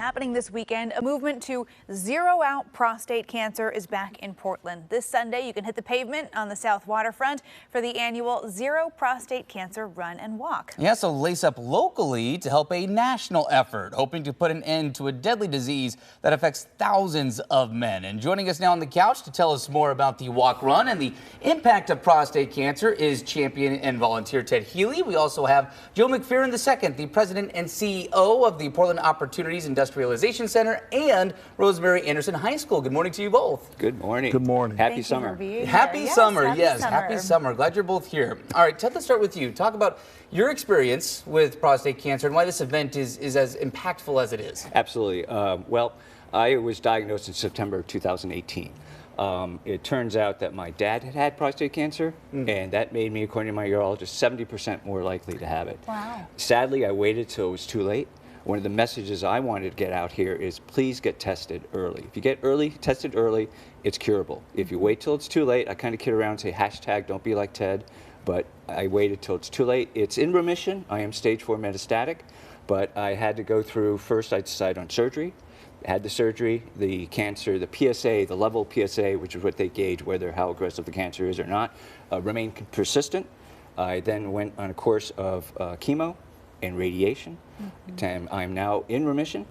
happening this weekend. A movement to zero out prostate cancer is back in Portland. This Sunday, you can hit the pavement on the South Waterfront for the annual Zero Prostate Cancer Run and Walk. Yeah, so lace up locally to help a national effort, hoping to put an end to a deadly disease that affects thousands of men. And joining us now on the couch to tell us more about the walk run and the impact of prostate cancer is champion and volunteer Ted Healy. We also have Joe McPherson II, the president and CEO of the Portland Opportunities Industrialization Center, and Rosemary Anderson High School. Good morning to you both. Good morning. Good morning. Happy summer. Happy summer. Yes, happy summer. Glad you're both here. All right, Ted, let's start with you. Talk about your experience with prostate cancer and why this event is as impactful as it is. Absolutely. Well, I was diagnosed in September of 2018. It turns out that my dad had prostate cancer, and that made me, according to my urologist, 70% more likely to have it. Wow. Sadly, I waited till it was too late. One of the messages I wanted to get out here is please get tested early. If you get tested early, it's curable. If you wait till it's too late, I kind of kid around and say hashtag don't be like Ted, but I waited till it's too late. It's in remission. I am stage 4 metastatic, but I had to go through, first I decided on surgery. Had the surgery, the cancer, the PSA, the level of PSA, which is what they gauge whether how aggressive the cancer is or not, remained persistent. I then went on a course of chemo and radiation. I'm now in remission,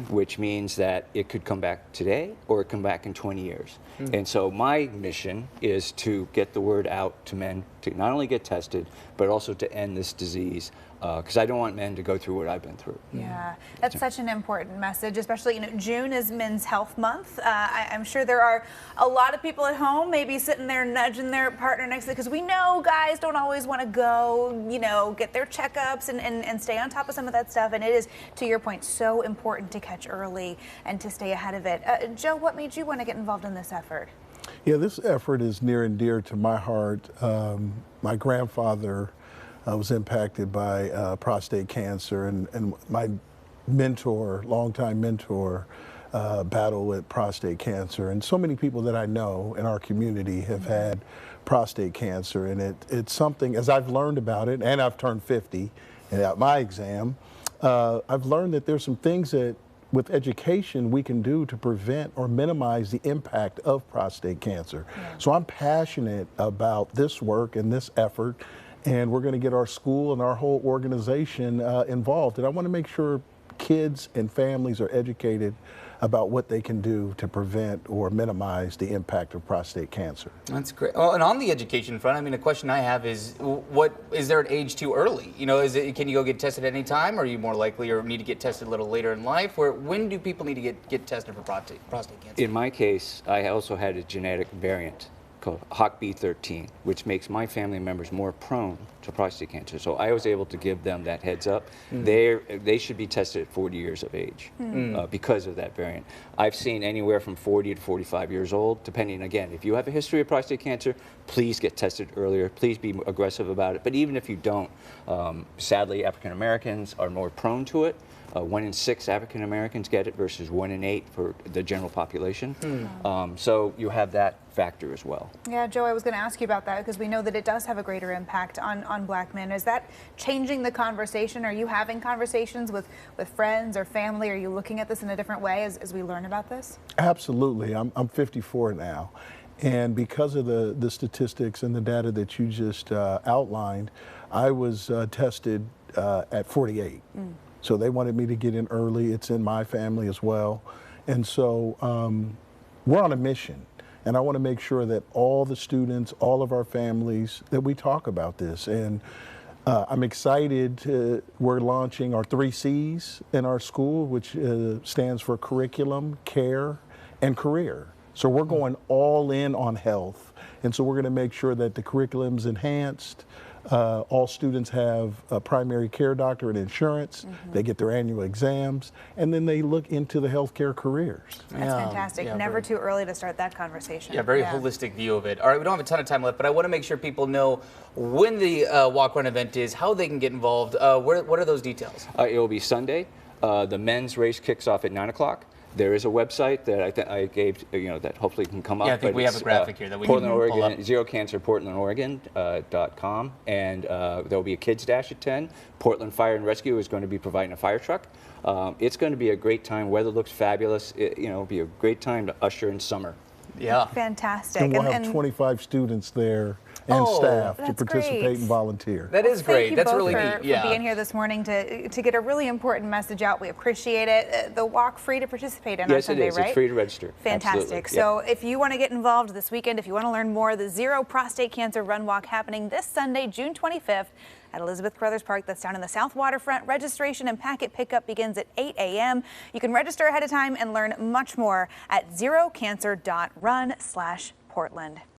which means that it could come back today or it come back in 20 years. And so my mission is to get the word out to men to not only get tested, but also to end this disease, because I don't want men to go through what I've been through. Yeah, that's such an important message, especially, June is Men's Health Month. I'm sure there are a lot of people at home maybe sitting there nudging their partner next to them, because we know guys don't always want to go, get their checkups and stay on top of some of that stuff. And it is, to your point, so important to catch early and to stay ahead of it. Joe, what made you want to get involved in this effort? Yeah, this effort is near and dear to my heart. My grandfather was impacted by prostate cancer, and my mentor, longtime mentor, battled with prostate cancer. And so many people that I know in our community have had prostate cancer, and it's something, as I've learned about it, and I've turned 50 and at my exam, I've learned that there's some things that with education we can do to prevent or minimize the impact of prostate cancer. Yeah. So I'm passionate about this work and this effort, and we're going to get our school and our whole organization involved. And I want to make sure kids and families are educated about what they can do to prevent or minimize the impact of prostate cancer. That's great. Well, and on the education front, a question I have is, is there an age too early? Can you go get tested at any time? Or are you more likely or need to get tested a little later in life? When do people need to get tested for prostate cancer? In my case, I also had a genetic variant called HOCB13, which makes my family members more prone to prostate cancer. So I was able to give them that heads up. They should be tested at 40 years of age because of that variant. I've seen anywhere from 40 to 45 years old, depending, again, if you have a history of prostate cancer, please get tested earlier. Please be aggressive about it. But even if you don't, sadly, African Americans are more prone to it. 1 in 6 African Americans get it versus 1 in 8 for the general population. So you have that factor as well. Yeah, Joe, I was going to ask you about that because we know that it does have a greater impact on black men. Is that changing the conversation? Are you having conversations with friends or family? Are you looking at this in a different way as we learn about this? Absolutely. I'm 54 now. And because of the statistics and the data that you just outlined, I was tested at 48. So they wanted me to get in early. It's in my family as well. And so we're on a mission. And I want to make sure that all the students, all of our families, that we talk about this. And I'm excited we're launching our 3 C's in our school, which stands for curriculum, care, and career. So we're going all in on health. And so we're going to make sure that the curriculum's enhanced. All students have a primary care doctor and insurance. They get their annual exams, and then they look into the healthcare careers. That's fantastic. Yeah, Never too early to start that conversation. Yeah, very holistic view of it. All right, we don't have a ton of time left, but I want to make sure people know when the walk run event is, how they can get involved. What are those details? It will be Sunday. The men's race kicks off at 9 o'clock. There is a website that I gave, that hopefully can come up. Yeah, I think but we have a it's, graphic here that we Portland, can pull Oregon, up. ZeroCancer, PortlandOregon.com, and there'll be a kids dash at 10. Portland Fire and Rescue is going to be providing a fire truck. It's going to be a great time. Weather looks fabulous. It'll be a great time to usher in summer. Yeah. Fantastic. And we'll have 25 students there and staff to that's participate great. and volunteer. That is great. Thank you That's both really for neat. Yeah. being here this morning to get a really important message out. We appreciate it. The walk free to participate in on Yes, Sunday, it is. right? It's free to register. Fantastic. Absolutely. So if you want to get involved this weekend, if you want to learn more, the Zero Prostate Cancer Run Walk happening this Sunday, June 25th at Elizabeth Carruthers Park. That's down in the South Waterfront. Registration and packet pickup begins at 8 a.m. You can register ahead of time and learn much more at zerocancer.run/Portland.